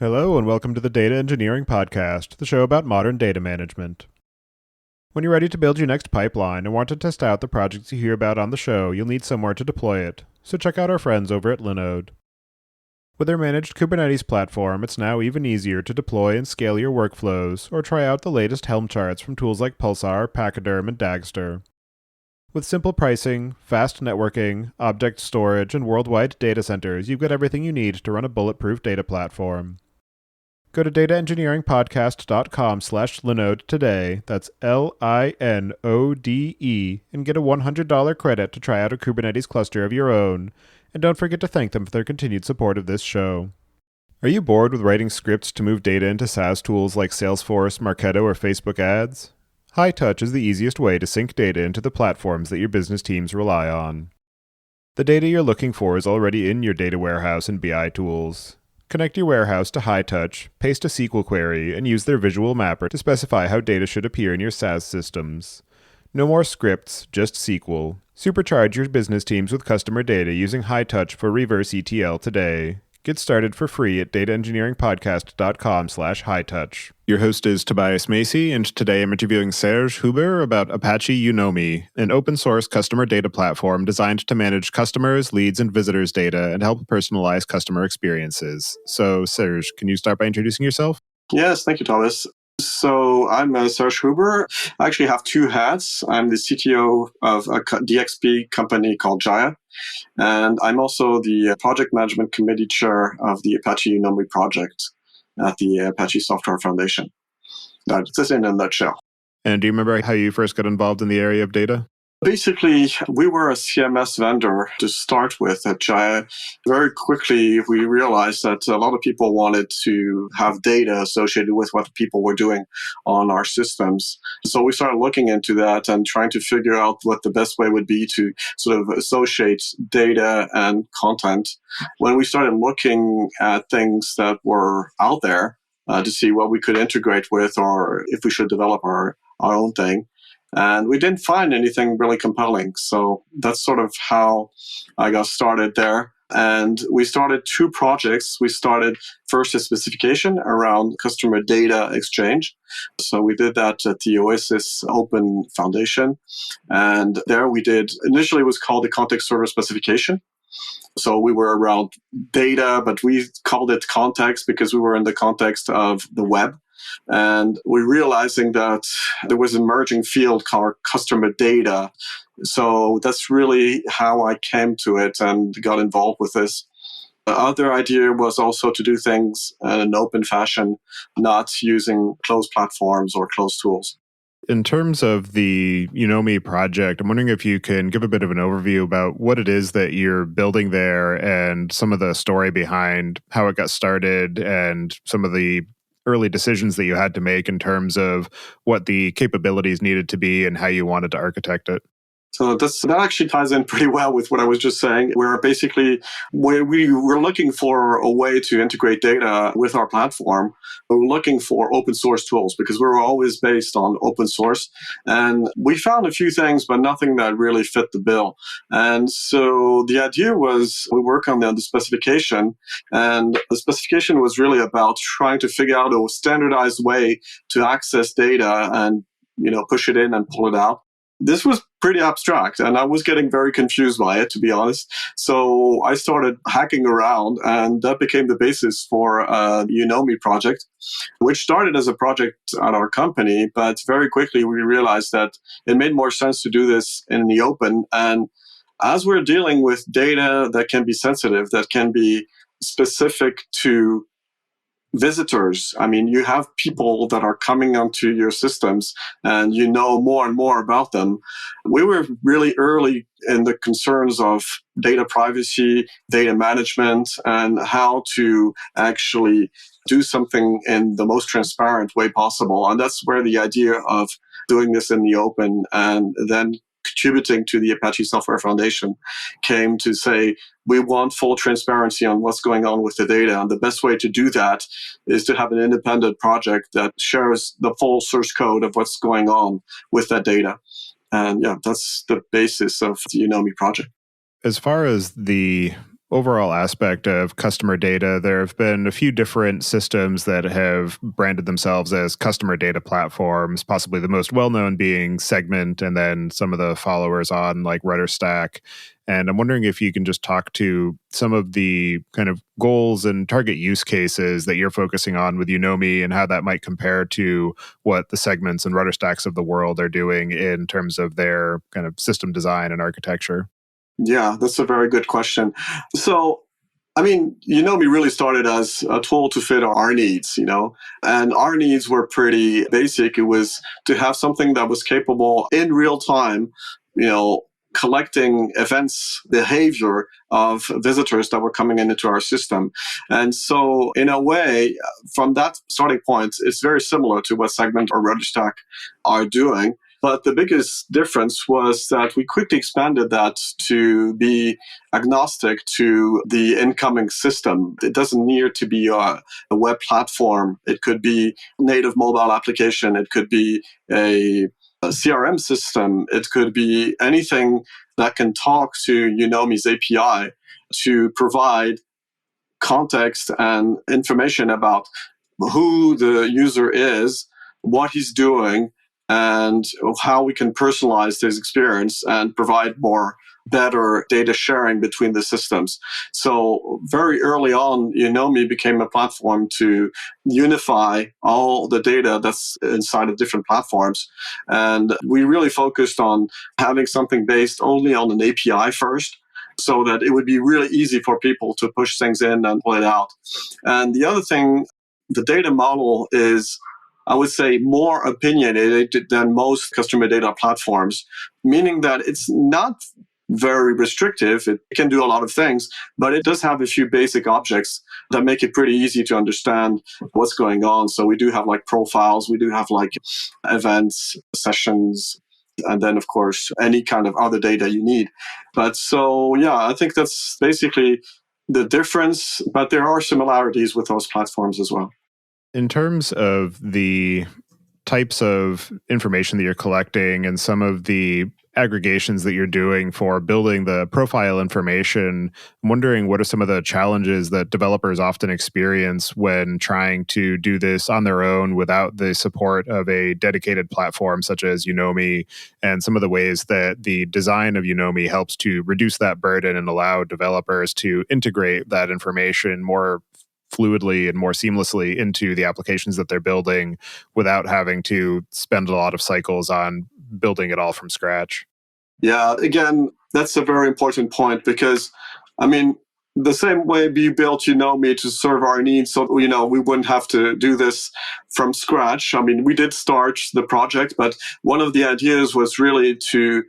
Hello and welcome to the Data Engineering Podcast, the show about modern data management. When you're ready to build your next pipeline and want to test out the projects you hear about on the show, you'll need somewhere to deploy it, so check out our friends over at Linode. With their managed Kubernetes platform, it's now even easier to deploy and scale your workflows, or try out the latest Helm charts from tools like Pulsar, Pachyderm, and Dagster. With simple pricing, fast networking, object storage, and worldwide data centers, you've got everything you need to run a bulletproof data platform. Go to dataengineeringpodcast.com/Linode today, that's Linode, and get a $100 credit to try out a Kubernetes cluster of your own. And don't forget to thank them for their continued support of this show. Are you bored with writing scripts to move data into SaaS tools like Salesforce, Marketo, or Facebook ads? HighTouch is the easiest way to sync data into the platforms that your business teams rely on. The data you're looking for is already in your data warehouse and BI tools. Connect your warehouse to HighTouch, paste a SQL query, and use their visual mapper to specify how data should appear in your SaaS systems. No more scripts, just SQL. Supercharge your business teams with customer data using HighTouch for reverse ETL today. Get started for free at dataengineeringpodcast.com/HighTouch. Your host is Tobias Macey, and today I'm interviewing Serge Huber about Apache Unomi, an open-source customer data platform designed to manage customers, leads, and visitors' data and help personalize customer experiences. So, Serge, can you start by introducing yourself? Yes, thank you, Thomas. So I'm Serge Huber. I actually have two hats. I'm the CTO of a DXP company called Jaya, and I'm also the project management committee chair of the Apache Unomi project at the Apache Software Foundation. That's just in a nutshell. And do you remember how you first got involved in the area of data? Basically, we were a CMS vendor to start with at Jaya. Very quickly, we realized that a lot of people wanted to have data associated with what people were doing on our systems. So we started looking into that and trying to figure out what the best way would be to sort of associate data and content. When we started looking at things that were out there to see what we could integrate with or if we should develop our own thing, and we didn't find anything really compelling. So that's sort of how I got started there. And we started two projects. We started first a specification around customer data exchange. So we did that at the Oasis Open Foundation. And there we did, initially it was called the context server specification. So we were around data, but we called it context because we were in the context of the web. And we're realizing that there was an emerging field called customer data. So that's really how I came to it and got involved with this. The other idea was also to do things in an open fashion, not using closed platforms or closed tools. In terms of the Unomi project, I'm wondering if you can give a bit of an overview about what it is that you're building there and some of the story behind how it got started and some of the early decisions that you had to make in terms of what the capabilities needed to be and how you wanted to architect it. So that actually ties in pretty well with what I was just saying. We're basically, we were looking for a way to integrate data with our platform. We were looking for open source tools because we were always based on open source. And we found a few things, but nothing that really fit the bill. And so the idea was we work on the specification. And the specification was really about trying to figure out a standardized way to access data and push it in and pull it out. This was pretty abstract, and I was getting very confused by it, to be honest. So I started hacking around, and that became the basis for the Unomi project, which started as a project at our company. But very quickly, we realized that it made more sense to do this in the open. And as we're dealing with data that can be sensitive, that can be specific to visitors. I mean, you have people that are coming onto your systems and you know more and more about them. We were really early in the concerns of data privacy, data management, and how to actually do something in the most transparent way possible. And that's where the idea of doing this in the open and then contributing to the Apache Software Foundation came to say, we want full transparency on what's going on with the data. And the best way to do that is to have an independent project that shares the full source code of what's going on with that data. And yeah, that's the basis of the Unomi project. As far as the overall aspect of customer data, there have been a few different systems that have branded themselves as customer data platforms, possibly the most well-known being Segment, and then some of the followers on like RudderStack. And I'm wondering if you can just talk to some of the kind of goals and target use cases that you're focusing on with Unomi and how that might compare to what the Segments and RudderStacks of the world are doing in terms of their kind of system design and architecture. Yeah, that's a very good question. So, I mean, Unomi really started as a tool to fit our needs, and our needs were pretty basic. It was to have something that was capable in real time, collecting events, behavior of visitors that were coming into our system. And so, in a way, from that starting point, it's very similar to what Segment or RudderStack are doing. But the biggest difference was that we quickly expanded that to be agnostic to the incoming system. It doesn't need to be a web platform. It could be native mobile application. It could be a CRM system. It could be anything that can talk to Unomi's API to provide context and information about who the user is, what he's doing, and how we can personalize his experience and provide more better data sharing between the systems. So very early on, Unomi became a platform to unify all the data that's inside of different platforms. And we really focused on having something based only on an API first, so that it would be really easy for people to push things in and pull it out. And the other thing, the data model is, I would say, more opinionated than most customer data platforms, meaning that it's not very restrictive. It can do a lot of things, but it does have a few basic objects that make it pretty easy to understand what's going on. So we do have like profiles, we do have like events, sessions, and then, of course, any kind of other data you need. But so, yeah, I think that's basically the difference, but there are similarities with those platforms as well. In terms of the types of information that you're collecting and some of the aggregations that you're doing for building the profile information, I'm wondering what are some of the challenges that developers often experience when trying to do this on their own without the support of a dedicated platform such as Unomi, and some of the ways that the design of Unomi helps to reduce that burden and allow developers to integrate that information more fluidly and more seamlessly into the applications that they're building without having to spend a lot of cycles on building it all from scratch. Yeah, again, that's a very important point because, I mean, the same way we built Unomi to serve our needs, so we wouldn't have to do this from scratch. I mean, we did start the project, but one of the ideas was really to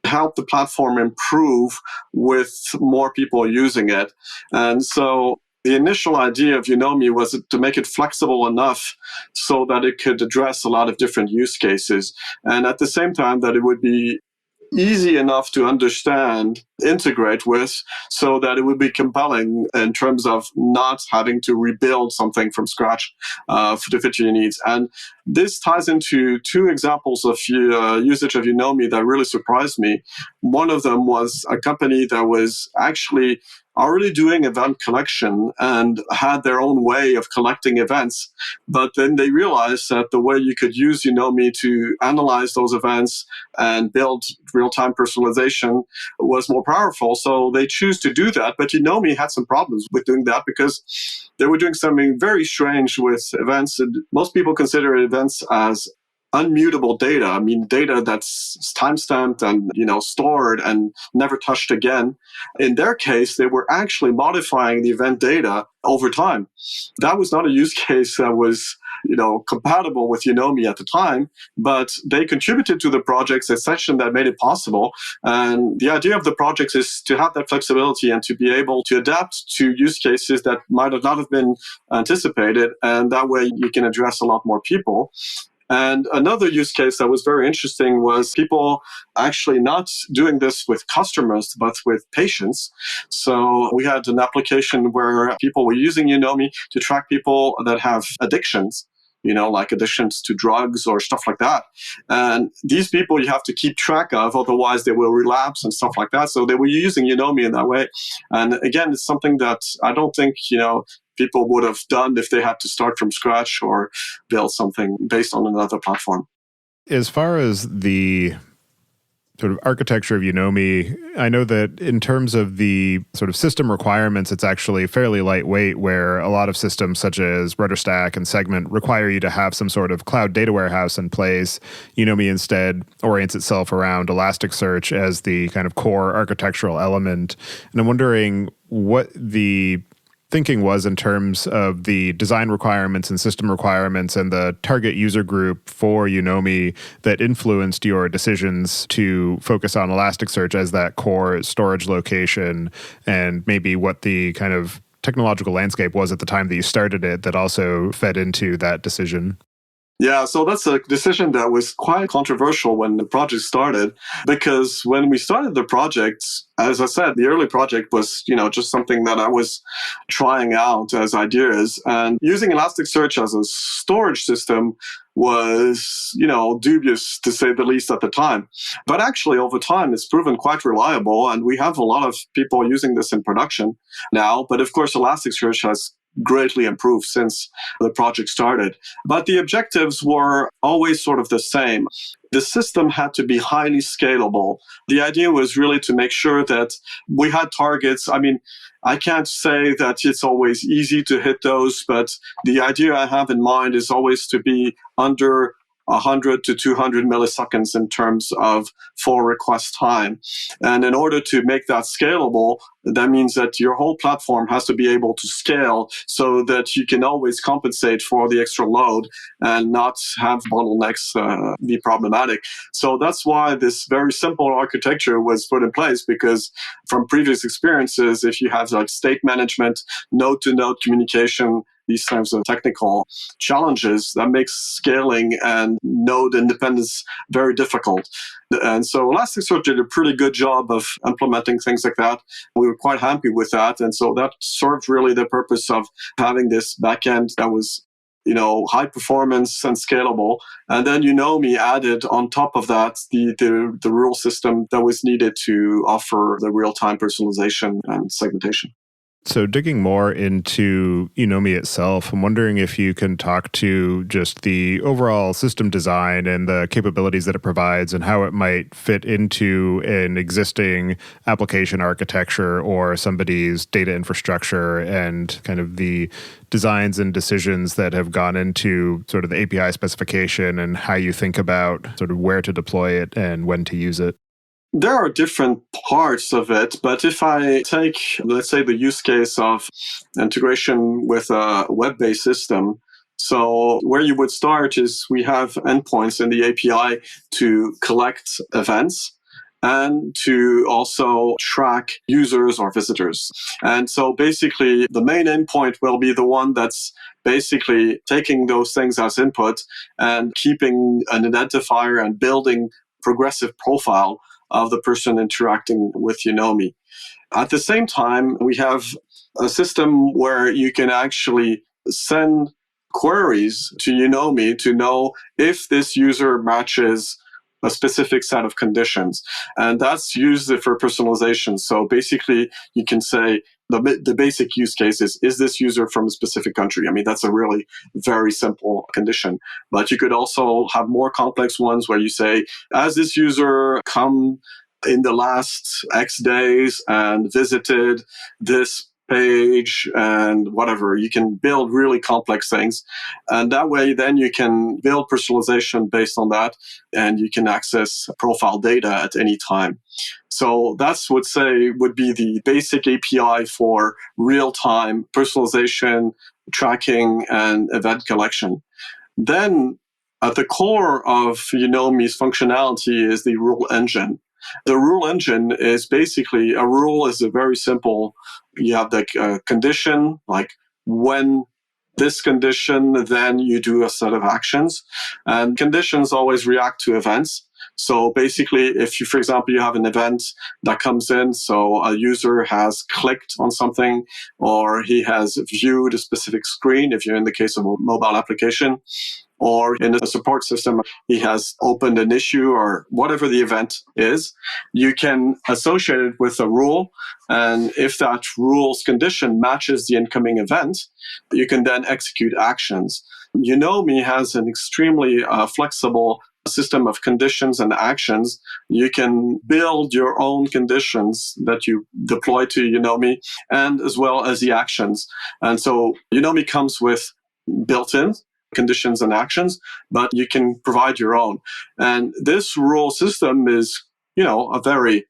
help the platform improve with more people using it. And so the initial idea of Unomi was to make it flexible enough so that it could address a lot of different use cases. And at the same time, that it would be easy enough to understand, integrate with, so that it would be compelling in terms of not having to rebuild something from scratch to fit your needs. And this ties into two examples of usage of Unomi that really surprised me. One of them was a company that was actually already doing event collection and had their own way of collecting events. But then they realized that the way you could use Unomi to analyze those events and build real-time personalization was more powerful. So they choose to do that. But Unomi had some problems with doing that because they were doing something very strange with events. And most people consider events as unmutable data. I mean, data that's timestamped and stored and never touched again. In their case, they were actually modifying the event data over time. That was not a use case that was compatible with Unomi at the time, but they contributed to the project's extension that made it possible. And the idea of the project is to have that flexibility and to be able to adapt to use cases that might not have been anticipated. And that way you can address a lot more people. And another use case that was very interesting was people actually not doing this with customers, but with patients. So we had an application where people were using Unomi to track people that have addictions. like additions to drugs or stuff like that. And these people you have to keep track of, otherwise they will relapse and stuff like that. So they were using Unomi in that way. And again, it's something that I don't think, people would have done if they had to start from scratch or build something based on another platform. As far as the sort of architecture of Unomi, I know that in terms of the sort of system requirements, it's actually fairly lightweight, where a lot of systems such as RudderStack and Segment require you to have some sort of cloud data warehouse in place. Unomi instead orients itself around Elasticsearch as the kind of core architectural element. And I'm wondering what the thinking was in terms of the design requirements and system requirements and the target user group for Unomi that influenced your decisions to focus on Elasticsearch as that core storage location, and maybe what the kind of technological landscape was at the time that you started it that also fed into that decision. Yeah, so that's a decision that was quite controversial when the project started, because when we started the project, as I said, the early project was, just something that I was trying out as ideas, and using Elasticsearch as a storage system was, dubious to say the least at the time. But actually, over time, it's proven quite reliable, and we have a lot of people using this in production now. But of course, Elasticsearch has greatly improved since the project started. But the objectives were always sort of the same. The system had to be highly scalable. The idea was really to make sure that we had targets. I mean, I can't say that it's always easy to hit those, but the idea I have in mind is always to be under 100 to 200 milliseconds in terms of full request time. And in order to make that scalable, that means that your whole platform has to be able to scale so that you can always compensate for the extra load and not have bottlenecks be problematic. So that's why this very simple architecture was put in place, because from previous experiences, if you have like state management, node-to-node communication, these types of technical challenges, that makes scaling and node independence very difficult. And so Elasticsearch did a pretty good job of implementing things like that. We were quite happy with that. And so that served really the purpose of having this backend that was high performance and scalable. And then Unomi added on top of that the rule system that was needed to offer the real-time personalization and segmentation. So digging more into Unomi itself, I'm wondering if you can talk to just the overall system design and the capabilities that it provides and how it might fit into an existing application architecture or somebody's data infrastructure, and kind of the designs and decisions that have gone into sort of the API specification and how you think about sort of where to deploy it and when to use it. There are different parts of it, but if I take, let's say, the use case of integration with a web-based system, so where you would start is we have endpoints in the API to collect events and to also track users or visitors. And so basically, the main endpoint will be the one that's basically taking those things as input and keeping an identifier and building progressive profile of the person interacting with Unomi. At the same time, we have a system where you can actually send queries to Unomi to know if this user matches a specific set of conditions. And that's used for personalization. So basically, you can say the basic use case is this user from a specific country? I mean, that's a really very simple condition. But you could also have more complex ones where you say, has this user come in the last X days and visited this page and whatever. You can build really complex things. And that way, then you can build personalization based on that, and you can access profile data at any time. So that's would be the basic API for real-time personalization, tracking, and event collection. Then at the core of Unomi's functionality is the rule engine. The rule engine is basically, a rule is a very simple, you have the condition, like when this condition, then you do a set of actions. And conditions always react to events. So basically, if you, for example, you have an event that comes in, so a user has clicked on something or he has viewed a specific screen, if you're in the case of a mobile application, or in a support system, he has opened an issue or whatever the event is, you can associate it with a rule. And if that rule's condition matches the incoming event, you can then execute actions. Unomi has an extremely flexible system of conditions and actions. You can build your own conditions that you deploy to Unomi, and as well as the actions. And so Unomi comes with built-in conditions and actions, but you can provide your own. And this rule system is, a very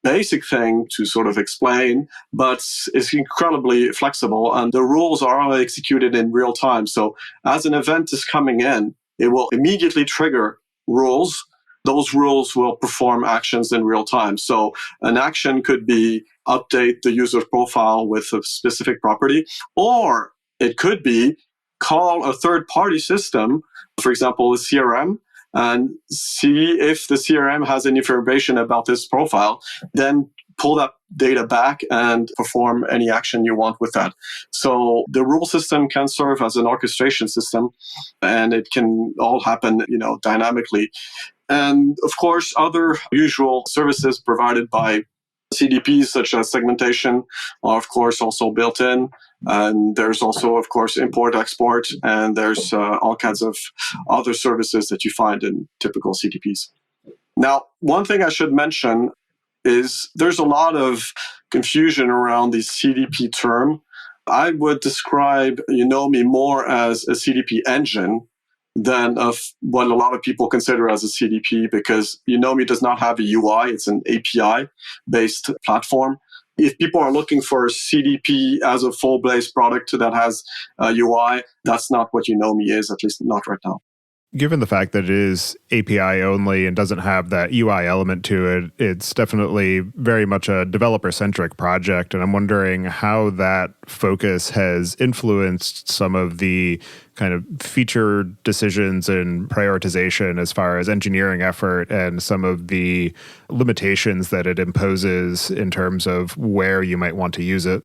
basic thing to sort of explain, but it's incredibly flexible, and the rules are all executed in real time. So as an event is coming in, it will immediately trigger rules. Those rules will perform actions in real time. So an action could be update the user profile with a specific property, or it could be call a third-party system, for example, a CRM, and see if the CRM has any information about this profile, then pull that data back and perform any action you want with that. So the rule system can serve as an orchestration system, and it can all happen, dynamically. And of course, other usual services provided by CDPs, such as segmentation, are of course also built in. And there's also, of course, import, export, and there's all kinds of other services that you find in typical CDPs. Now, one thing I should mention is there's a lot of confusion around the CDP term. I would describe Unomi more as a CDP engine than of what a lot of people consider as a CDP, because Unomi does not have a UI. It's an API-based platform. If people are looking for a CDP as a full-based product that has a UI, that's not what Unomi is, at least not right now. Given the fact that it is API only and doesn't have that UI element to it, it's definitely very much a developer-centric project. And I'm wondering how that focus has influenced some of the kind of feature decisions and prioritization as far as engineering effort and some of the limitations that it imposes in terms of where you might want to use it.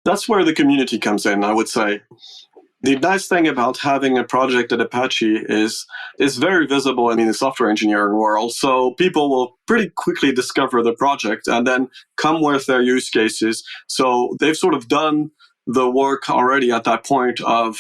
That's where the community comes in, I would say. The nice thing about having a project at Apache is it's very visible in the software engineering world. So people will pretty quickly discover the project and then come with their use cases. So they've sort of done the work already at that point of,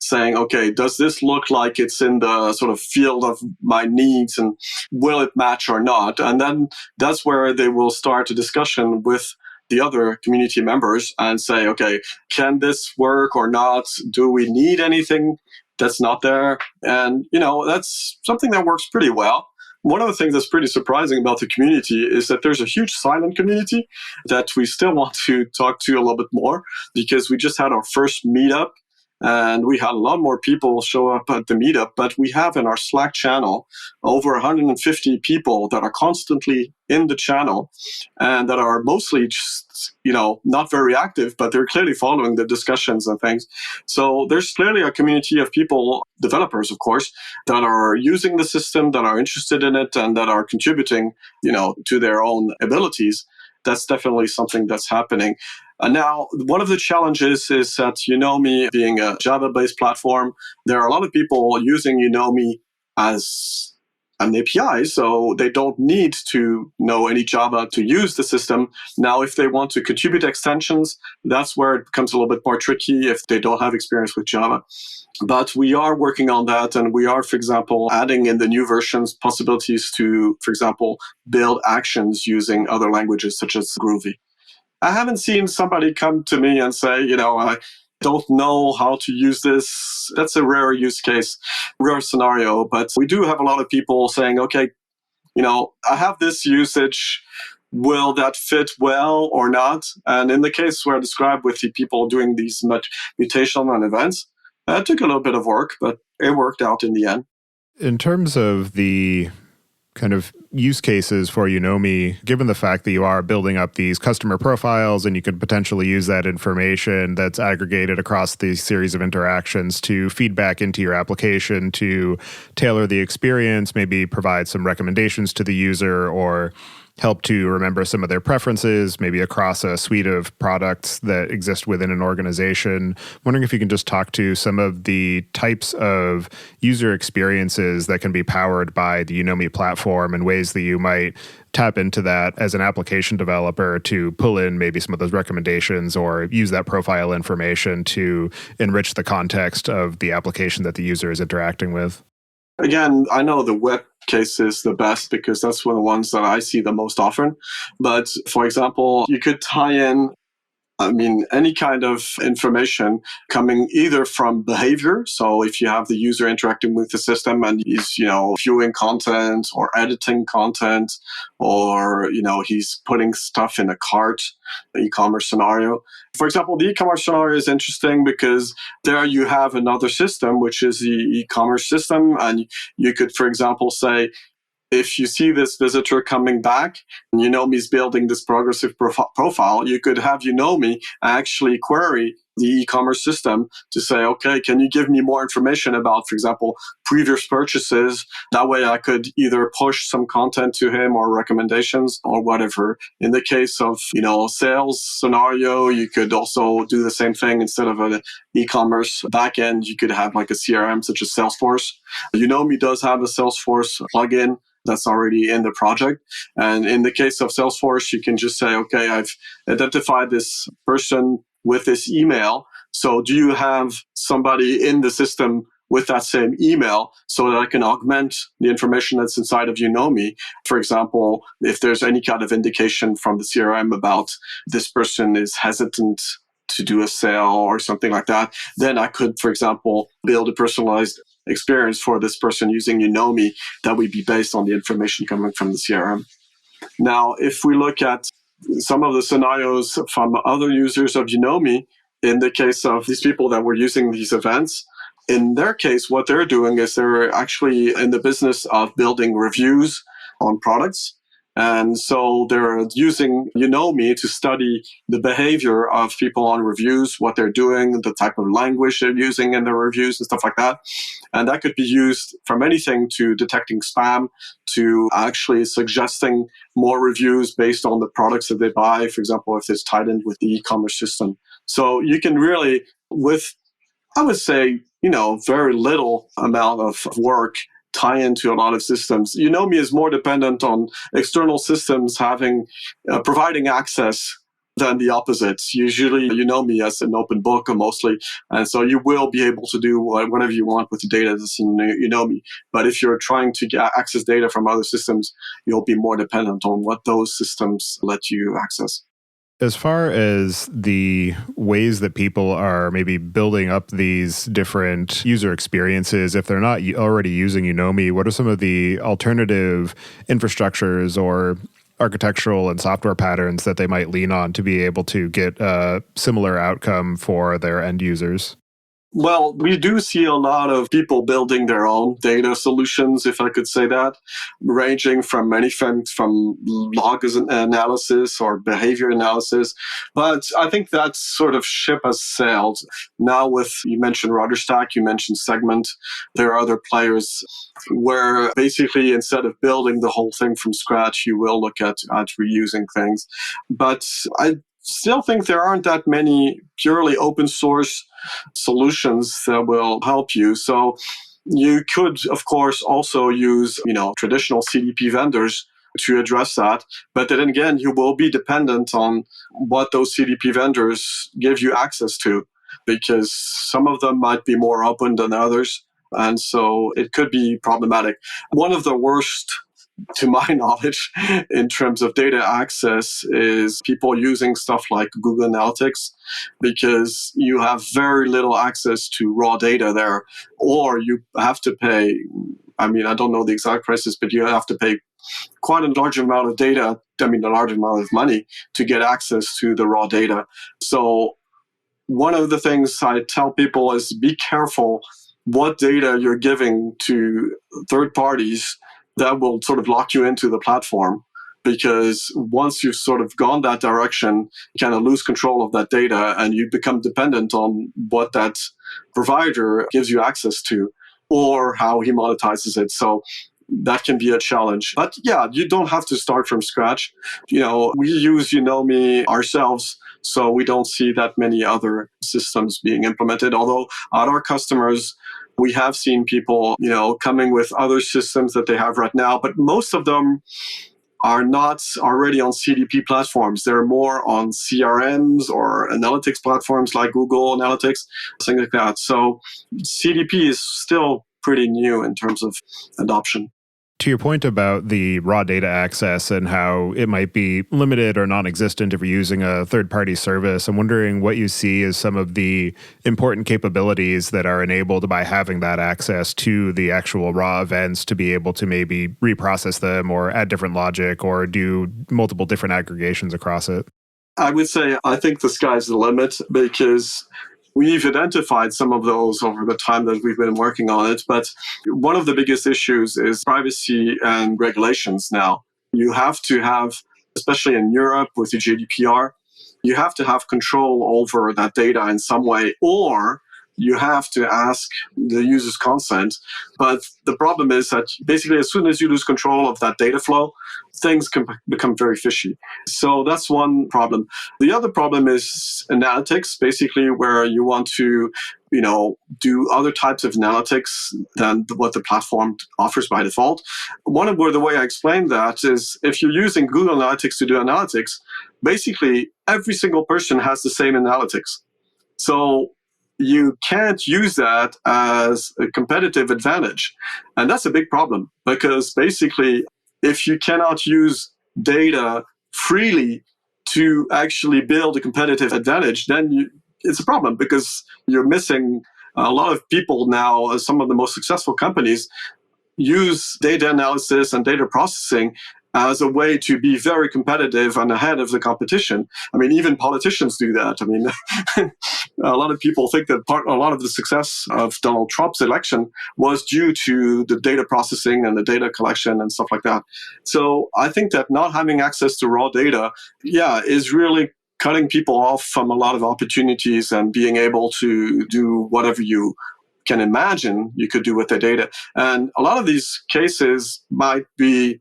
saying, okay, does this look like it's in the sort of field of my needs, and will it match or not? And then that's where they will start a discussion with the other community members and say, okay, can this work or not? Do we need anything that's not there? And, that's something that works pretty well. One of the things that's pretty surprising about the community is that there's a huge silent community that we still want to talk to a little bit more, because we just had our first meetup and we had a lot more people show up at the meetup, but we have in our Slack channel over 150 people that are constantly in the channel and that are mostly just, not very active, but they're clearly following the discussions and things. So there's clearly a community of people, developers, of course, that are using the system, that are interested in it, and that are contributing, to their own abilities. That's definitely something that's happening. Now, one of the challenges is that Unomi, being a Java-based platform, there are a lot of people using Unomi as an API, so they don't need to know any Java to use the system. Now, if they want to contribute extensions, that's where it becomes a little bit more tricky if they don't have experience with Java. But we are working on that, and we are, for example, adding in the new versions possibilities to, for example, build actions using other languages such as Groovy. I haven't seen somebody come to me and say, I don't know how to use this. That's a rare use case, rare scenario. But we do have a lot of people saying, okay, I have this usage. Will that fit well or not? And in the case where I described with the people doing these mutation and events, it took a little bit of work, but it worked out in the end. In terms of the kind of use cases for Unomi, given the fact that you are building up these customer profiles and you could potentially use that information that's aggregated across these series of interactions to feed back into your application to tailor the experience, maybe provide some recommendations to the user or help to remember some of their preferences, maybe across a suite of products that exist within an organization. I'm wondering if you can just talk to some of the types of user experiences that can be powered by the Unomi platform and ways that you might tap into that as an application developer to pull in maybe some of those recommendations or use that profile information to enrich the context of the application that the user is interacting with. Again, I know the web case is the best because that's one of the ones that I see the most often. But for example, you could tie in any kind of information coming either from behavior. So if you have the user interacting with the system and he's, viewing content or editing content, or, he's putting stuff in a cart, the e-commerce scenario. For example, the e-commerce scenario is interesting because there you have another system, which is the e-commerce system. And you could, for example, say, if you see this visitor coming back and Unomi's building this progressive profile, you could have Unomi actually query the e-commerce system to say, okay, can you give me more information about, for example, previous purchases? That way I could either push some content to him or recommendations or whatever. In the case of, sales scenario, you could also do the same thing. Instead of an e-commerce backend, you could have like a CRM such as Salesforce. Unomi does have a Salesforce plugin that's already in the project. And in the case of Salesforce, you can just say, okay, I've identified this person with this email. So do you have somebody in the system with that same email so that I can augment the information that's inside of Unomi? For example, if there's any kind of indication from the CRM about this person is hesitant to do a sale or something like that, then I could, for example, build a personalized experience for this person using Unomi that would be based on the information coming from the CRM. Now, if we look at some of the scenarios from other users of Unomi, in the case of these people that were using these events, in their case, what they're doing is they're actually in the business of building reviews on products. And so they're using Unomi to study the behavior of people on reviews, what they're doing, the type of language they're using in their reviews and stuff like that. And that could be used from anything to detecting spam to actually suggesting more reviews based on the products that they buy, for example, if it's tied in with the e-commerce system. So you can really, with, I would say, very little amount of work, tie into a lot of systems. Unomi is more dependent on external systems providing access than the opposites. Usually Unomi as an open book mostly, and so you will be able to do whatever you want with the data that's in Unomi. But if you're trying to access data from other systems, you'll be more dependent on what those systems let you access. As far as the ways that people are maybe building up these different user experiences, if they're not already using Unomi, what are some of the alternative infrastructures or architectural and software patterns that they might lean on to be able to get a similar outcome for their end users? Well, we do see a lot of people building their own data solutions, if I could say that, ranging from many things from log analysis or behavior analysis. But I think that sort of ship has sailed. Now you mentioned RudderStack, you mentioned Segment, there are other players where basically instead of building the whole thing from scratch, you will look at reusing things. But I still think there aren't that many purely open source solutions that will help you. So you could, of course, also use, traditional CDP vendors to address that. But then again, you will be dependent on what those CDP vendors give you access to, because some of them might be more open than others. And so it could be problematic. One of the worst, to my knowledge, in terms of data access is people using stuff like Google Analytics, because you have very little access to raw data there, or you have to pay, I don't know the exact prices, but you have to pay quite a large amount of data, a large amount of money to get access to the raw data. So one of the things I tell people is be careful what data you're giving to third parties that will sort of lock you into the platform. Because once you've sort of gone that direction, you kind of lose control of that data and you become dependent on what that provider gives you access to or how he monetizes it. So that can be a challenge. But yeah, you don't have to start from scratch. We use Unomi ourselves, so we don't see that many other systems being implemented. Although at our customers, we have seen people, coming with other systems that they have right now, but most of them are not already on CDP platforms. They're more on CRMs or analytics platforms like Google Analytics, things like that. So CDP is still pretty new in terms of adoption. To your point about the raw data access and how it might be limited or non-existent if you're using a third-party service, I'm wondering what you see as some of the important capabilities that are enabled by having that access to the actual raw events to be able to maybe reprocess them or add different logic or do multiple different aggregations across it. I would say I think the sky's the limit because we've identified some of those over the time that we've been working on it, but one of the biggest issues is privacy and regulations now. You have to have, especially in Europe with the GDPR, you have to have control over that data in some way, or you have to ask the user's consent. But the problem is that basically as soon as you lose control of that data flow, things can become very fishy. So that's one problem. The other problem is analytics, basically where you want to, do other types of analytics than what the platform offers by default. The way I explain that is if you're using Google Analytics to do analytics, basically every single person has the same analytics. So you can't use that as a competitive advantage. And that's a big problem because basically if you cannot use data freely to actually build a competitive advantage, then it's a problem because you're missing a lot of people now. Some of the most successful companies use data analysis and data processing as a way to be very competitive and ahead of the competition. I mean, even politicians do that. I mean, a lot of people think that a lot of the success of Donald Trump's election was due to the data processing and the data collection and stuff like that. So I think that not having access to raw data, is really cutting people off from a lot of opportunities and being able to do whatever you can imagine you could do with the data. And a lot of these cases might be,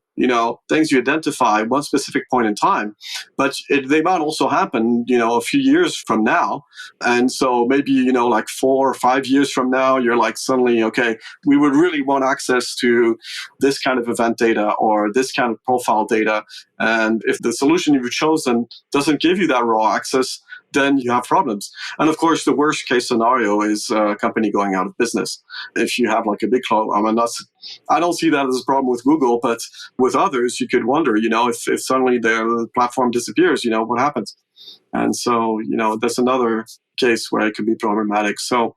things you identify at one specific point in time, but they might also happen, a few years from now. And so maybe, like 4 or 5 years from now, you're like suddenly, okay, we would really want access to this kind of event data or this kind of profile data. And if the solution you've chosen doesn't give you that raw access, then you have problems. And of course, the worst case scenario is a company going out of business. If you have like a big cloud, I don't see that as a problem with Google, but with others, you could wonder, if suddenly their platform disappears, what happens? And so, that's another case where it could be problematic. So,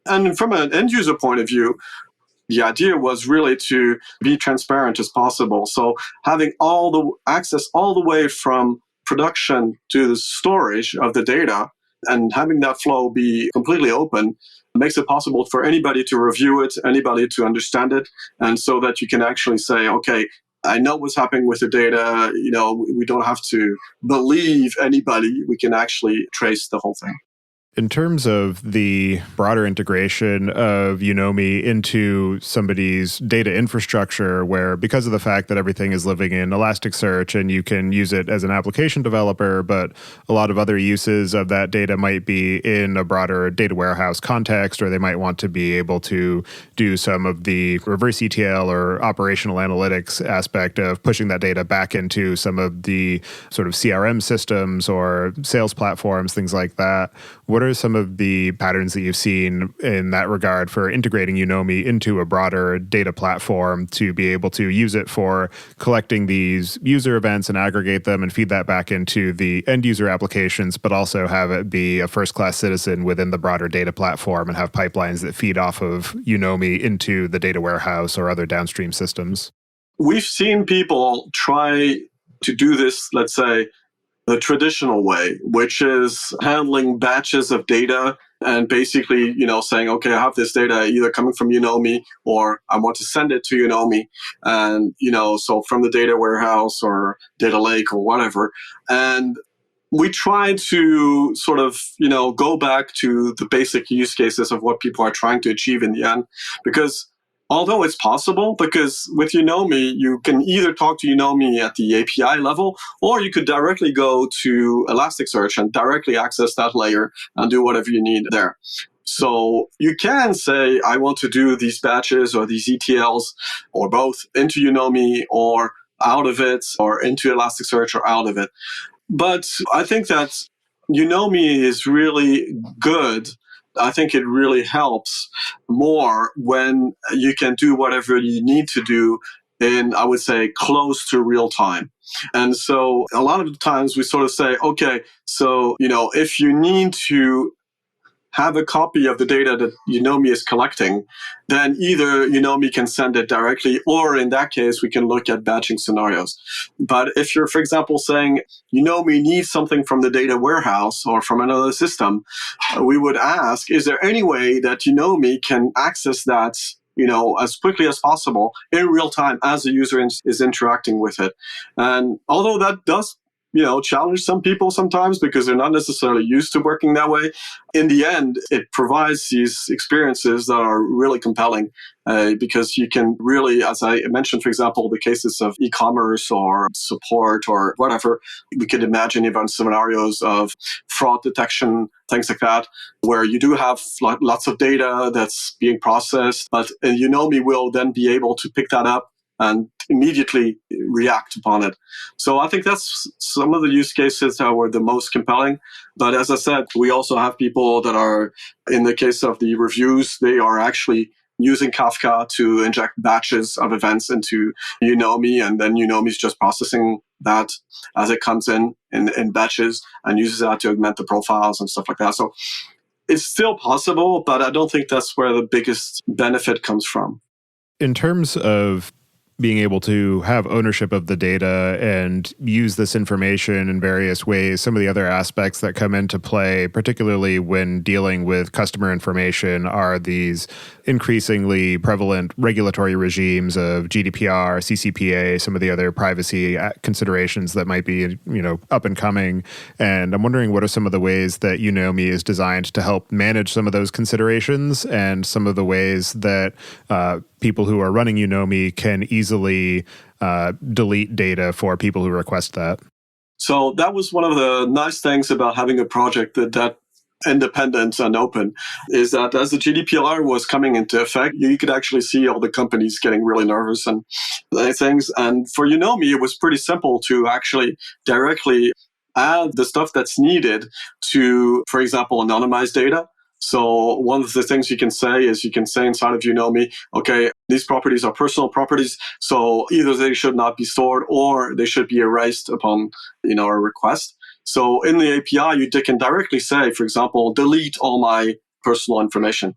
and from an end user point of view, the idea was really to be transparent as possible. So having all the access all the way from production to the storage of the data and having that flow be completely open makes it possible for anybody to review it, anybody to understand it, and so that you can actually say, okay, I know what's happening with the data. We don't have to believe anybody. We can actually trace the whole thing. In terms of the broader integration of Unomi into somebody's data infrastructure, where because of the fact that everything is living in Elasticsearch and you can use it as an application developer, but a lot of other uses of that data might be in a broader data warehouse context, or they might want to be able to do some of the reverse ETL or operational analytics aspect of pushing that data back into some of the sort of CRM systems or sales platforms, things like that. What are some of the patterns that you've seen in that regard for integrating Unomi into a broader data platform to be able to use it for collecting these user events and aggregate them and feed that back into the end user applications, but also have it be a first-class citizen within the broader data platform and have pipelines that feed off of Unomi into the data warehouse or other downstream systems? We've seen people try to do this, let's say, the traditional way, which is handling batches of data and basically, saying, okay, I have this data either coming from Unomi or I want to send it to Unomi. And, so from the data warehouse or data lake or whatever. And we try to sort of, go back to the basic use cases of what people are trying to achieve in the end. Because although it's possible, because with Unomi, you can either talk to Unomi at the API level, or you could directly go to Elasticsearch and directly access that layer and do whatever you need there. So you can say, I want to do these batches or these ETLs or both into Unomi or out of it, or into Elasticsearch or out of it. But I think that Unomi is really good. I think it really helps more when you can do whatever you need to do in, I would say, close to real time. And so a lot of the times we sort of say, okay, so, if you need to have a copy of the data that Unomi is collecting, then either Unomi can send it directly, or in that case, we can look at batching scenarios. But if you're, for example, saying Unomi needs something from the data warehouse or from another system, we would ask, is there any way that Unomi can access that as quickly as possible in real time as the user is interacting with it? And although that does challenge some people sometimes because they're not necessarily used to working that way, in the end, it provides these experiences that are really compelling because you can really, as I mentioned, for example, the cases of e-commerce or support or whatever, we could imagine even scenarios of fraud detection, things like that, where you do have lots of data that's being processed, but Unomi will then be able to pick that up and immediately react upon it. So I think that's some of the use cases that were the most compelling. But as I said, we also have people that are, in the case of the reviews, they are actually using Kafka to inject batches of events into Unomi, and then Unomi is just processing that as it comes in batches and uses that to augment the profiles and stuff like that. So it's still possible, but I don't think that's where the biggest benefit comes from. In terms of being able to have ownership of the data and use this information in various ways, some of the other aspects that come into play, particularly when dealing with customer information, are these increasingly prevalent regulatory regimes of GDPR, CCPA, some of the other privacy considerations that might be, up and coming. And I'm wondering, what are some of the ways that Unomi is designed to help manage some of those considerations, and some of the ways that people who are running Unomi can easily delete data for people who request that? So that was one of the nice things about having a project that independent and open, is that as the GDPR was coming into effect, you could actually see all the companies getting really nervous and things. And for Unomi, it was pretty simple to actually directly add the stuff that's needed to, for example, anonymize data. So one of the things you can say is, you can say inside of Unomi, okay, these properties are personal properties, so either they should not be stored or they should be erased upon a request. So in the API, you can directly say, for example, delete all my personal information.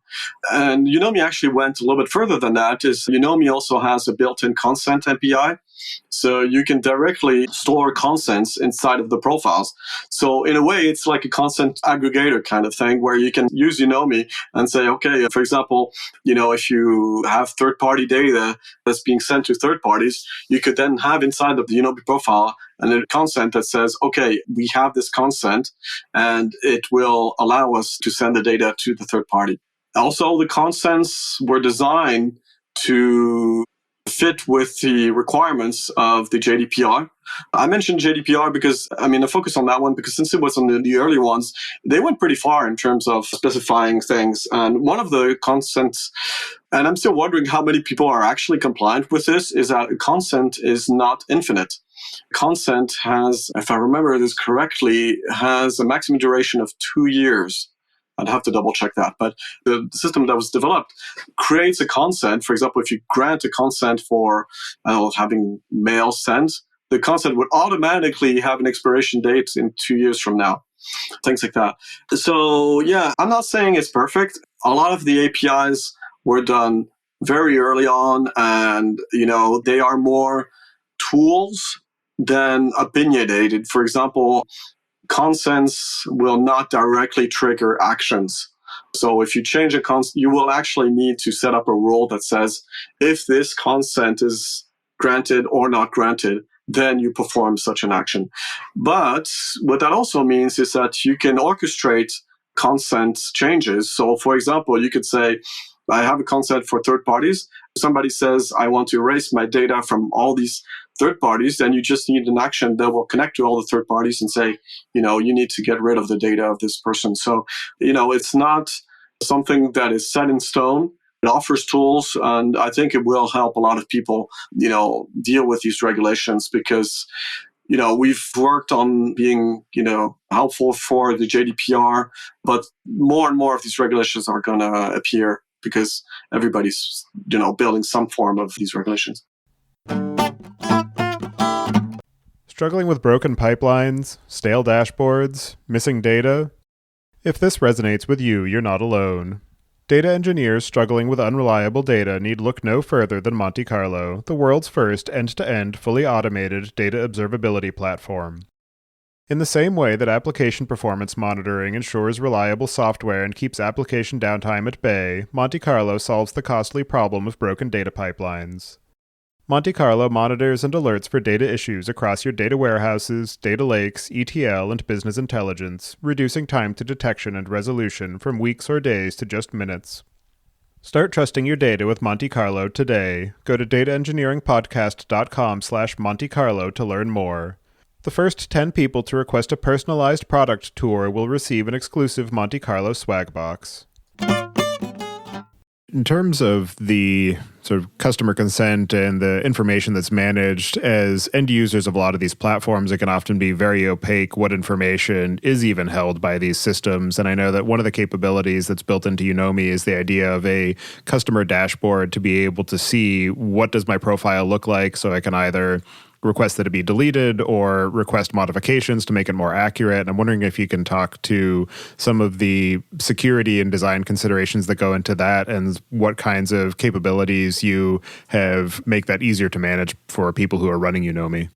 And Unomi actually went a little bit further than that. Is Unomi also has a built-in consent API. So you can directly store consents inside of the profiles. So in a way, it's like a consent aggregator kind of thing, where you can use Unomi and say, okay, for example, if you have third-party data that's being sent to third parties, you could then have inside of the Unomi profile a consent that says, okay, we have this consent, and it will allow us to send the data to the third party. Also, the consents were designed to fit with the requirements of the GDPR. I mentioned GDPR because, I focus on that one because since it was on the early ones, they went pretty far in terms of specifying things. And one of the consents, and I'm still wondering how many people are actually compliant with this, is that consent is not infinite. Consent has, if I remember this correctly, has a maximum duration of 2 years. I'd have to double check that. But the system that was developed creates a consent. For example, if you grant a consent for having mail sent, the consent would automatically have an expiration date in 2 years from now. Things like that. So yeah, I'm not saying it's perfect. A lot of the APIs were done very early on, and they are more tools than opinionated. For example, consents will not directly trigger actions. So if you change a consent, you will actually need to set up a rule that says if this consent is granted or not granted, then you perform such an action. But what that also means is that you can orchestrate consent changes. So for example, you could say, I have a consent for third parties. If somebody says, I want to erase my data from all these third parties, then you just need an action that will connect to all the third parties and say, you need to get rid of the data of this person. So, it's not something that is set in stone. It offers tools, and I think it will help a lot of people, deal with these regulations because, we've worked on being, helpful for the GDPR, but more and more of these regulations are going to appear because everybody's, building some form of these regulations. Struggling with broken pipelines, stale dashboards, missing data? If this resonates with you, you're not alone. Data engineers struggling with unreliable data need look no further than Monte Carlo, the world's first end-to-end, fully automated data observability platform. In the same way that application performance monitoring ensures reliable software and keeps application downtime at bay, Monte Carlo solves the costly problem of broken data pipelines. Monte Carlo monitors and alerts for data issues across your data warehouses, data lakes, ETL, and business intelligence, reducing time to detection and resolution from weeks or days to just minutes. Start trusting your data with Monte Carlo today. Go to dataengineeringpodcast.com/Monte Carlo to learn more. The first 10 people to request a personalized product tour will receive an exclusive Monte Carlo swag box. In terms of the sort of customer consent and the information that's managed, as end users of a lot of these platforms, it can often be very opaque what information is even held by these systems. And I know that one of the capabilities that's built into Unomi is the idea of a customer dashboard to be able to see what does my profile look like, so I can either request that it be deleted or request modifications to make it more accurate. And I'm wondering if you can talk to some of the security and design considerations that go into that and what kinds of capabilities you have make that easier to manage for people who are running Unomi.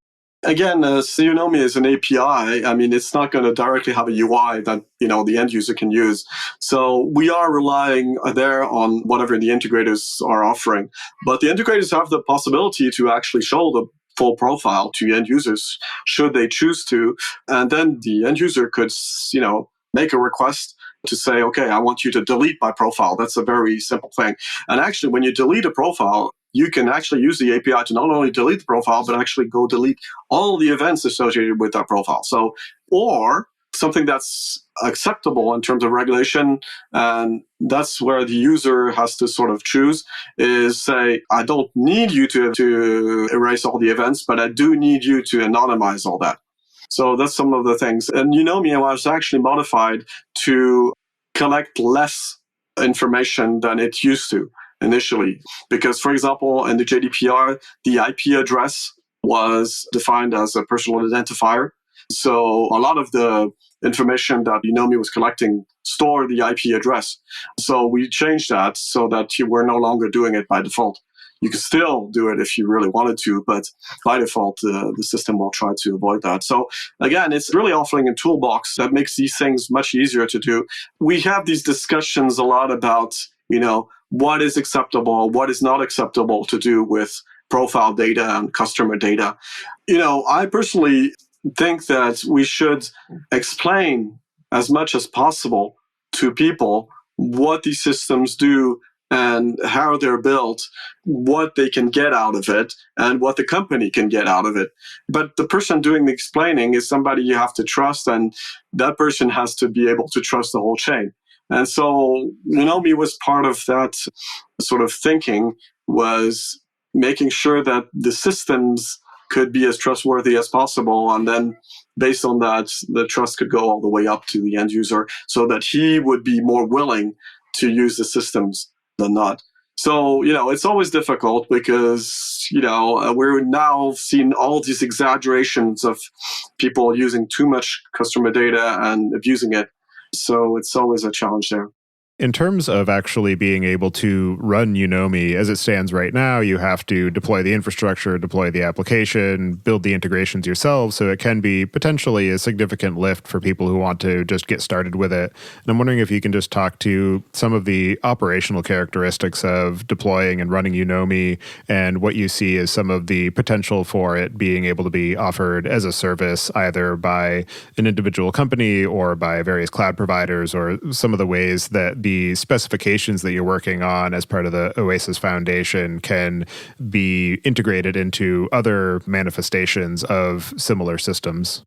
Again, Unomi is an API. I mean, it's not going to directly have a UI that, the end user can use. So we are relying there on whatever the integrators are offering. But the integrators have the possibility to actually show the full profile to end users should they choose to. And then the end user could, make a request to say, okay, I want you to delete my profile. That's a very simple thing. And actually, when you delete a profile, you can actually use the API to not only delete the profile, but actually go delete all the events associated with that profile. So, or something that's acceptable in terms of regulation, and that's where the user has to sort of choose, is say, I don't need you to erase all the events, but I do need you to anonymize all that. So that's some of the things. And Unomi was actually modified to collect less information than it used to initially. Because, for example, in the GDPR, the IP address was defined as a personal identifier. So a lot of the information that Unomi was collecting stored the IP address. So we changed that so that we're no longer doing it by default. You can still do it if you really wanted to, but by default, the system will try to avoid that. So again, it's really offering a toolbox that makes these things much easier to do. We have these discussions a lot about, what is acceptable, what is not acceptable to do with profile data and customer data. I personally think that we should explain as much as possible to people what these systems do and how they're built, what they can get out of it, and what the company can get out of it. But the person doing the explaining is somebody you have to trust, and that person has to be able to trust the whole chain. And so Unomi was part of that sort of thinking, was making sure that the systems could be as trustworthy as possible. And then based on that, the trust could go all the way up to the end user so that he would be more willing to use the systems than not. So, it's always difficult because, we're now seeing all these exaggerations of people using too much customer data and abusing it. So it's always a challenge there. In terms of actually being able to run Unomi as it stands right now, you have to deploy the infrastructure, deploy the application, build the integrations yourselves, so it can be potentially a significant lift for people who want to just get started with it. And I'm wondering if you can just talk to some of the operational characteristics of deploying and running Unomi and what you see as some of the potential for it being able to be offered as a service either by an individual company or by various cloud providers, or some of the ways that the specifications that you're working on as part of the Oasis Foundation can be integrated into other manifestations of similar systems.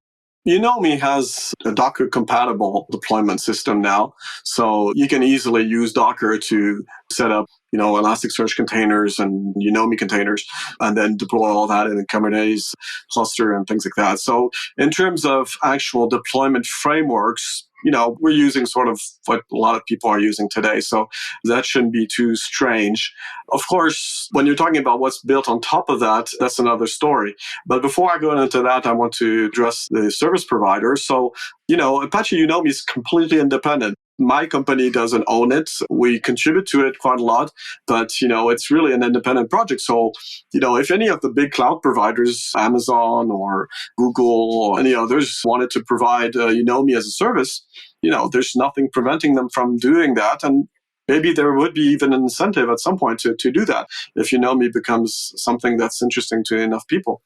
Unomi has a Docker compatible deployment system now. So you can easily use Docker to set up, Elasticsearch containers and Unomi containers, and then deploy all that in a Kubernetes cluster and things like that. So in terms of actual deployment frameworks, we're using sort of what a lot of people are using today. So that shouldn't be too strange. Of course, when you're talking about what's built on top of that, that's another story. But before I go into that, I want to address the service provider. So, Apache Unomi is completely independent. My company doesn't own it. We contribute to it quite a lot, but, it's really an independent project. So, if any of the big cloud providers, Amazon or Google or any others wanted to provide Unomi as a service, there's nothing preventing them from doing that. And maybe there would be even an incentive at some point to do that if Unomi becomes something that's interesting to enough people.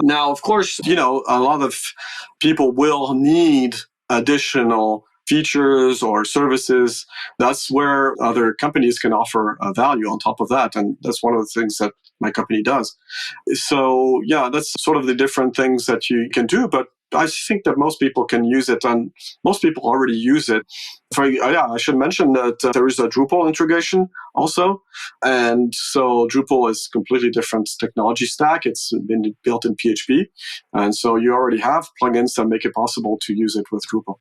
Now, of course, a lot of people will need additional features or services. That's where other companies can offer value on top of that. And that's one of the things that my company does. So, yeah, that's sort of the different things that you can do. But I think that most people can use it, and most people already use it. I should mention that there is a Drupal integration also. And so Drupal is a completely different technology stack. It's been built in PHP. And so you already have plugins that make it possible to use it with Drupal.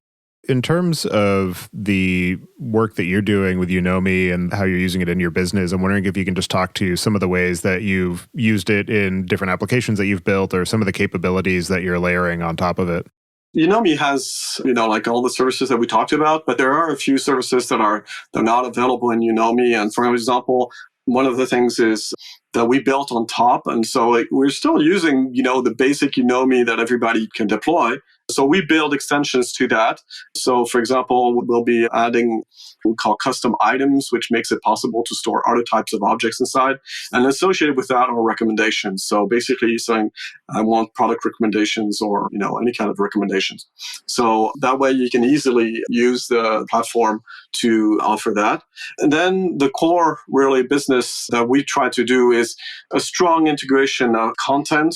In terms of the work that you're doing with Unomi and how you're using it in your business, I'm wondering if you can just talk to some of the ways that you've used it in different applications that you've built, or some of the capabilities that you're layering on top of it. Unomi has, like all the services that we talked about, but there are a few services they're not available in Unomi. And for example, one of the things is that we built on top. And so we're still using, the basic Unomi that everybody can deploy. So we build extensions to that. So for example, we'll be adding what we call custom items, which makes it possible to store other types of objects inside. And associated with that are recommendations. So basically saying, I want product recommendations or, any kind of recommendations. So that way you can easily use the platform to offer that. And then the core really business that we try to do is a strong integration of content.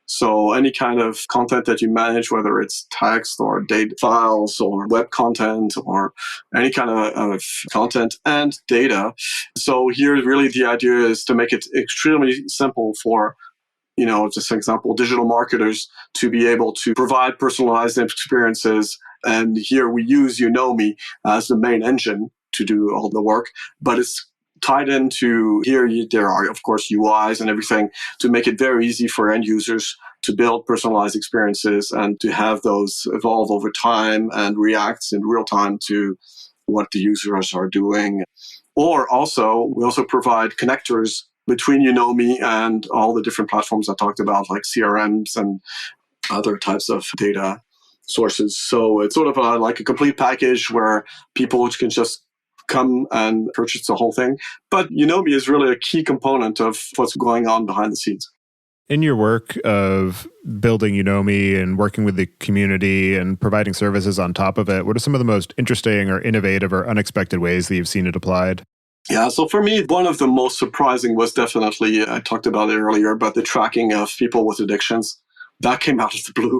So any kind of content that you manage, whether it's text or data files or web content or any kind of content and data. So here really the idea is to make it extremely simple for, just for example, digital marketers to be able to provide personalized experiences. And here we use Unomi as the main engine to do all the work, but it's tied into here. There are, of course, UIs and everything to make it very easy for end users to build personalized experiences and to have those evolve over time and react in real time to what the users are doing. Or also, we also provide connectors between Unomi and all the different platforms I talked about, like CRMs and other types of data sources. So it's sort of like a complete package where people can just come and purchase the whole thing. But Unomi is really a key component of what's going on behind the scenes. In your work of building Unomi and working with the community and providing services on top of it, what are some of the most interesting or innovative or unexpected ways that you've seen it applied? Yeah, so for me, one of the most surprising was definitely, I talked about it earlier, but the tracking of people with addictions. That came out of the blue.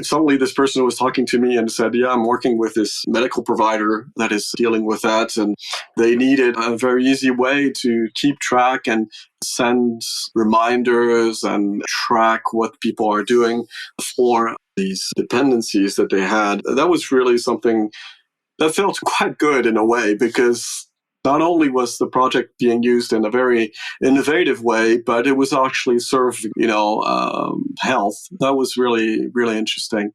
Suddenly this person was talking to me and said, yeah, I'm working with this medical provider that is dealing with that. And they needed a very easy way to keep track and send reminders and track what people are doing for these dependencies that they had. That was really something that felt quite good in a way, because not only was the project being used in a very innovative way, but it was actually served, health. That was really, really interesting.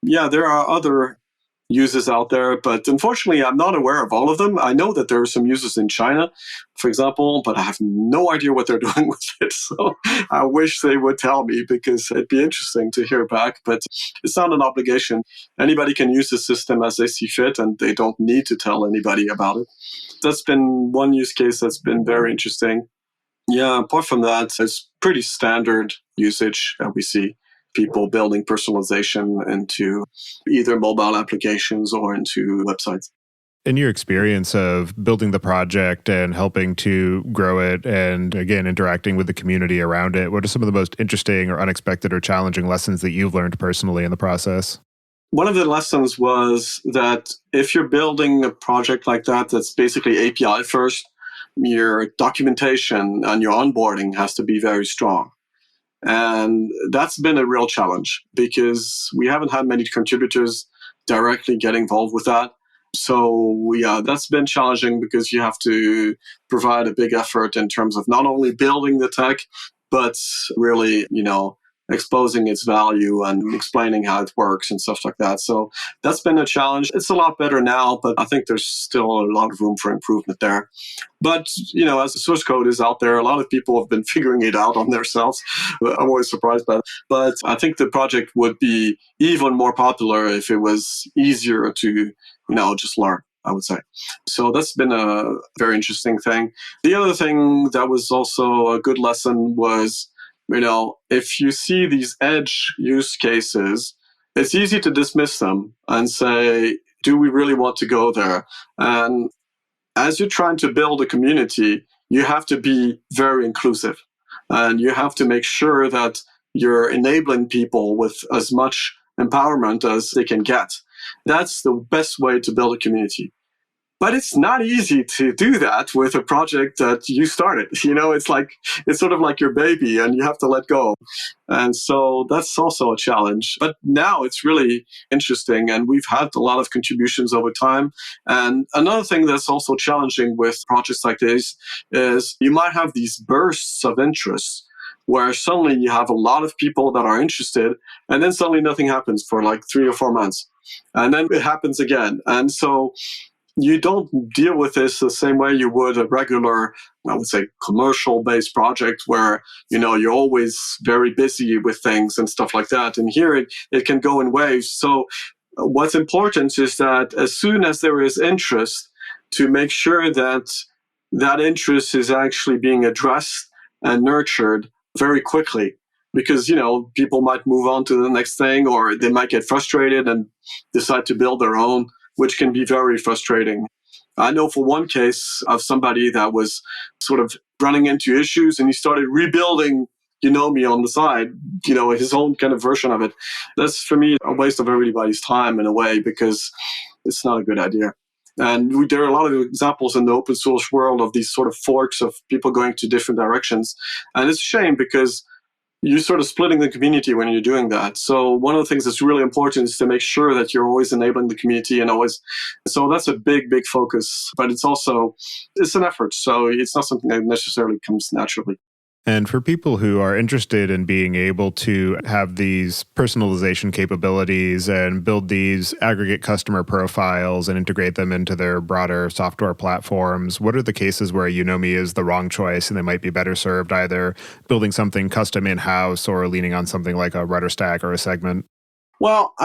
Yeah, there are other uses out there, but unfortunately, I'm not aware of all of them. I know that there are some users in China, for example, but I have no idea what they're doing with it. So I wish they would tell me because it'd be interesting to hear back, but it's not an obligation. Anybody can use the system as they see fit, and they don't need to tell anybody about it. That's been one use case that's been very interesting. Yeah, apart from that, it's pretty standard usage that we see people building personalization into either mobile applications or into websites. In your experience of building the project and helping to grow it and, again, interacting with the community around it, what are some of the most interesting or unexpected or challenging lessons that you've learned personally in the process? One of the lessons was that if you're building a project like that, that's basically API first, your documentation and your onboarding has to be very strong. And that's been a real challenge because we haven't had many contributors directly get involved with that. So yeah, that's been challenging because you have to provide a big effort in terms of not only building the tech, but really, exposing its value and explaining how it works and stuff like that. So that's been a challenge. It's a lot better now, but I think there's still a lot of room for improvement there. But, as the source code is out there, a lot of people have been figuring it out on themselves. I'm always surprised by it. But I think the project would be even more popular if it was easier to, just learn, I would say. So that's been a very interesting thing. The other thing that was also a good lesson was, if you see these edge use cases, it's easy to dismiss them and say, do we really want to go there? And as you're trying to build a community, you have to be very inclusive. And you have to make sure that you're enabling people with as much empowerment as they can get. That's the best way to build a community. But it's not easy to do that with a project that you started. It's sort of like your baby and you have to let go. And so that's also a challenge. But now it's really interesting and we've had a lot of contributions over time. And another thing that's also challenging with projects like this is you might have these bursts of interest where suddenly you have a lot of people that are interested and then suddenly nothing happens for like 3 or 4 months. And then it happens again. And so you don't deal with this the same way you would a regular, I would say, commercial-based project where, you're always very busy with things and stuff like that. And here it can go in waves. So what's important is that as soon as there is interest, to make sure that that interest is actually being addressed and nurtured very quickly. Because, people might move on to the next thing or they might get frustrated and decide to build their own, which can be very frustrating. I know for one case of somebody that was sort of running into issues and he started rebuilding Unomi on the side, his own kind of version of it. That's, for me, a waste of everybody's time in a way because it's not a good idea. And there are a lot of examples in the open source world of these sort of forks of people going to different directions. And it's a shame because you're sort of splitting the community when you're doing that. So one of the things that's really important is to make sure that you're always enabling the community and always. So that's a big, big focus. But it's an effort. So it's not something that necessarily comes naturally. And for people who are interested in being able to have these personalization capabilities and build these aggregate customer profiles and integrate them into their broader software platforms, what are the cases where Unomi is the wrong choice and they might be better served either building something custom in-house or leaning on something like a Rudderstack or a Segment? Well,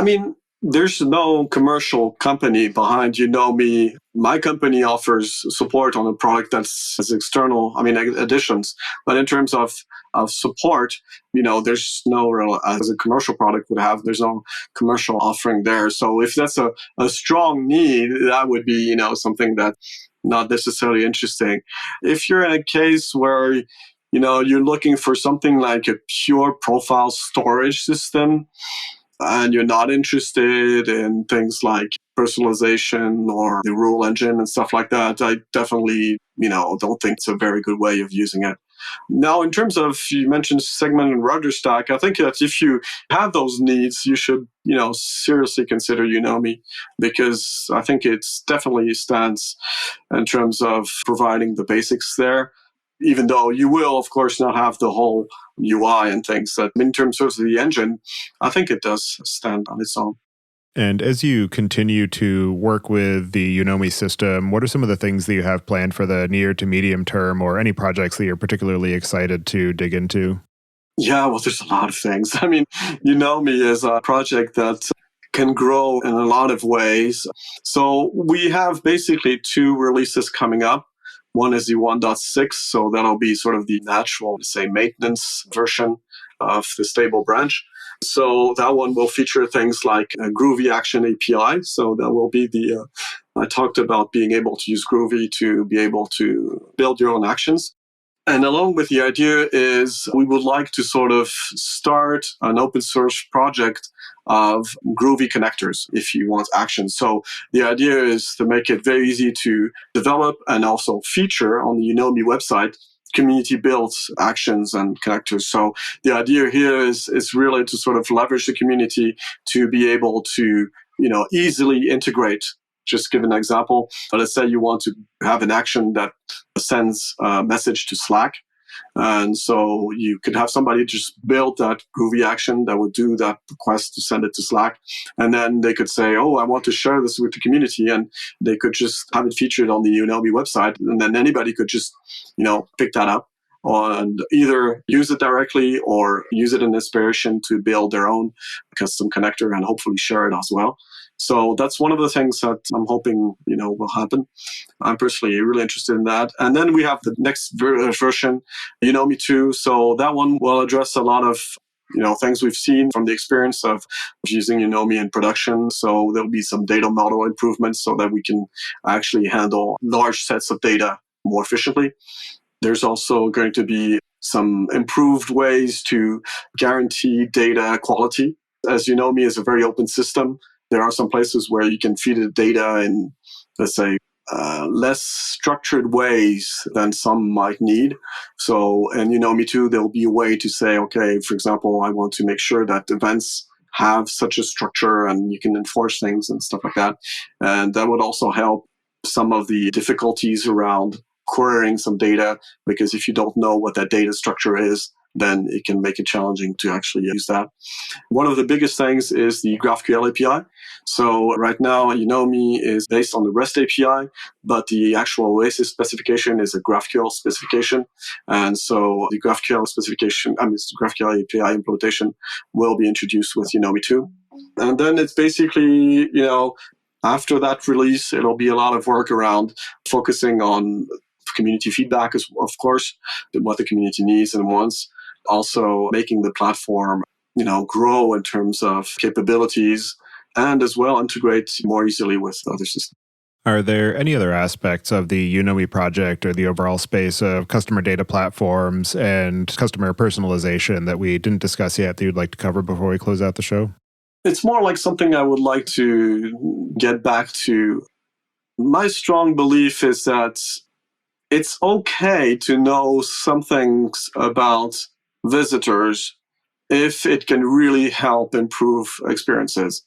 there's no commercial company behind Unomi. My company offers support on a product that's external, additions. But in terms of support, there's no real, as a commercial product would have, there's no commercial offering there. So if that's a strong need, that would be, something that not necessarily interesting. If you're in a case where, you're looking for something like a pure profile storage system, and you're not interested in things like personalization or the rule engine and stuff like that, I definitely, don't think it's a very good way of using it. Now, in terms of, you mentioned Segment and Rudderstack, I think that if you have those needs, you should, seriously consider Unomi because I think it definitely stands in terms of providing the basics there. Even though you will, of course, not have the whole UI and things that in terms of the engine, I think it does stand on its own. And as you continue to work with the Unomi system, what are some of the things that you have planned for the near to medium term, or any projects that you're particularly excited to dig into? Yeah, well, there's a lot of things. I mean, Unomi is a project that can grow in a lot of ways. So we have basically two releases coming up. One is the 1.6, so that'll be sort of the natural, say, maintenance version of the stable branch. So that one will feature things like a Groovy Action API. So that will be I talked about being able to use Groovy to be able to build your own actions. And along with the idea is we would like to sort of start an open source project of Groovy connectors if you want actions. So the idea is to make it very easy to develop and also feature on the Unomi website community built actions and connectors. So the idea here is really to sort of leverage the community to be able to, easily integrate. Just give an example. Let's say you want to have an action that sends a message to Slack. And so you could have somebody just build that Groovy action that would do that request to send it to Slack. And then they could say, oh, I want to share this with the community. And they could just have it featured on the Unomi website. And then anybody could just, pick that up and either use it directly or use it in inspiration to build their own custom connector and hopefully share it as well. So that's one of the things that I'm hoping, will happen. I'm personally really interested in that. And then we have the next version, Unomi 2. So that one will address a lot of things we've seen from the experience of using Unomi in production. So there'll be some data model improvements so that we can actually handle large sets of data more efficiently. There's also going to be some improved ways to guarantee data quality. As Unomi is a very open system, there are some places where you can feed it data in, let's say, less structured ways than some might need. So in Unomi 2, there'll be a way to say, okay, for example, I want to make sure that events have such a structure and you can enforce things and stuff like that. And that would also help some of the difficulties around querying some data, because if you don't know what that data structure is, then it can make it challenging to actually use that. One of the biggest things is the GraphQL API. So right now, Unomi is based on the REST API, but the actual Oasis specification is a GraphQL specification. And so the GraphQL specification, the GraphQL API implementation will be introduced with Unomi 2. And then it's basically, after that release, it'll be a lot of work around focusing on community feedback, of course, what the community needs and wants. Also making the platform, grow in terms of capabilities and as well integrate more easily with other systems. Are there any other aspects of the Unomi project or the overall space of customer data platforms and customer personalization that we didn't discuss yet that you'd like to cover before we close out the show? It's more like something I would like to get back to. My strong belief is that it's okay to know some things about visitors if it can really help improve experiences.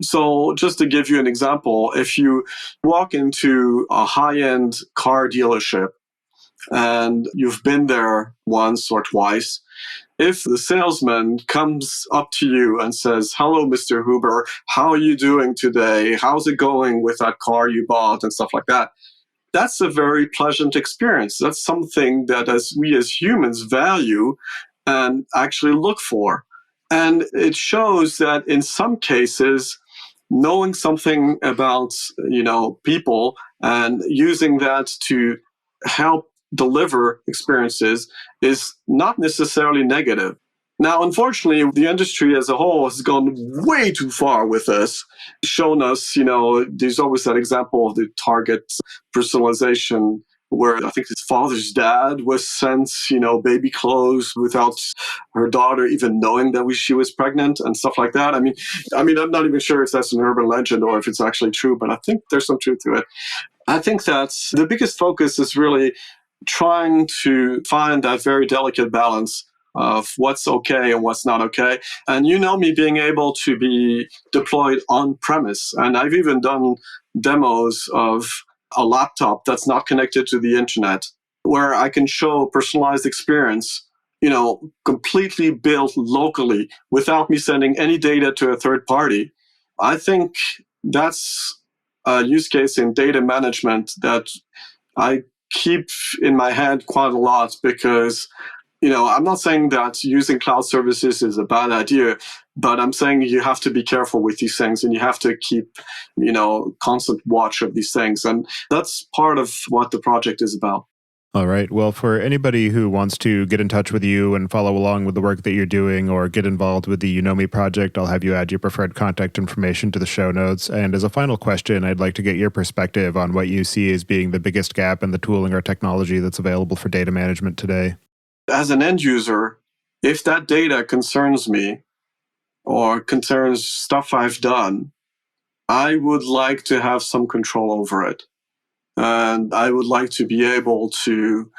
So just to give you an example, if you walk into a high-end car dealership and you've been there once or twice, if the salesman comes up to you and says, hello, Mr. Huber, how are you doing today? How's it going with that car you bought and stuff like that? That's a very pleasant experience. That's something that we as humans value and actually look for. And it shows that in some cases, knowing something about, people and using that to help deliver experiences is not necessarily negative. Now, unfortunately, the industry as a whole has gone way too far with this, shown us, there's always that example of the Target personalization where I think his father's dad was sent, baby clothes without her daughter even knowing that she was pregnant and stuff like that. I mean, I'm not even sure if that's an urban legend or if it's actually true, but I think there's some truth to it. I think that's the biggest focus is really trying to find that very delicate balance of what's okay and what's not okay. And me being able to be deployed on premise. And I've even done demos of a laptop that's not connected to the internet where I can show a personalized experience, completely built locally without me sending any data to a third party I think that's a use case in data management that I keep in my head quite a lot because, I'm not saying that using cloud services is a bad idea, but I'm saying you have to be careful with these things and you have to keep, constant watch of these things. And that's part of what the project is about. All right. Well, for anybody who wants to get in touch with you and follow along with the work that you're doing or get involved with the Unomi project, I'll have you add your preferred contact information to the show notes. And as a final question, I'd like to get your perspective on what you see as being the biggest gap in the tooling or technology that's available for data management today. As an end user, if that data concerns me or concerns stuff I've done, I would like to have some control over it. And I would like to be able to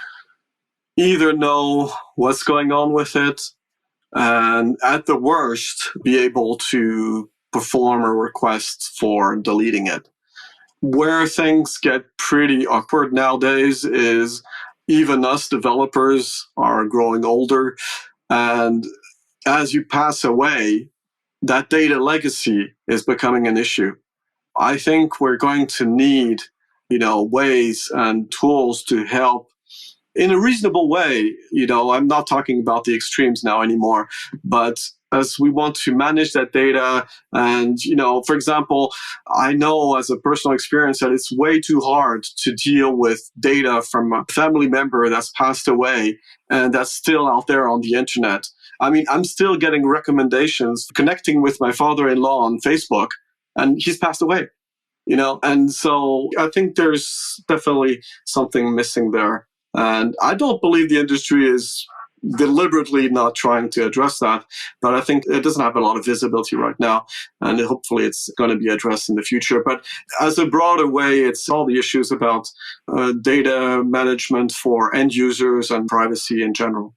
either know what's going on with it and at the worst, be able to perform a request for deleting it. Where things get pretty awkward nowadays is even us developers are growing older. And as you pass away, that data legacy is becoming an issue. I think we're going to need ways and tools to help in a reasonable way. I'm not talking about the extremes now anymore, but as we want to manage that data. And, for example, I know as a personal experience that it's way too hard to deal with data from a family member that's passed away and that's still out there on the internet. I mean, I'm still getting recommendations connecting with my father-in-law on Facebook, and he's passed away. And so I think there's definitely something missing there. And I don't believe the industry is deliberately not trying to address that, but I think it doesn't have a lot of visibility right now, and hopefully it's going to be addressed in the future. But as a broader way, it's all the issues about data management for end users and privacy in general.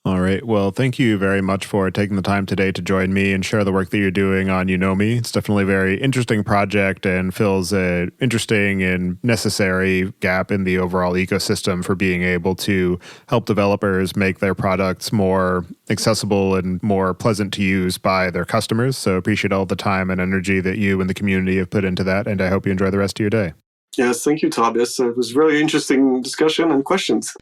All right. Well, thank you very much for taking the time today to join me and share the work that you're doing on Unomi. It's definitely a very interesting project and fills an interesting and necessary gap in the overall ecosystem for being able to help developers make their products more accessible and more pleasant to use by their customers. So appreciate all the time and energy that you and the community have put into that, and I hope you enjoy the rest of your day. Yes, thank you, Tobias. It was a really interesting discussion and questions.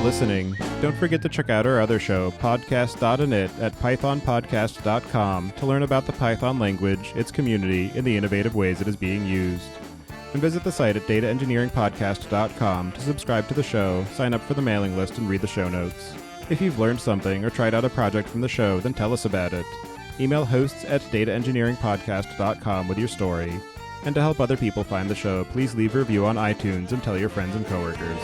Listening. Don't forget to check out our other show, podcast.init, at pythonpodcast.com to learn about the Python language, its community, and the innovative ways it is being used. And visit the site at dataengineeringpodcast.com to subscribe to the show, sign up for the mailing list, and read the show notes. If you've learned something or tried out a project from the show, then tell us about it. Email hosts at dataengineeringpodcast.com with your story. And to help other people find the show, please leave a review on iTunes and tell your friends and coworkers.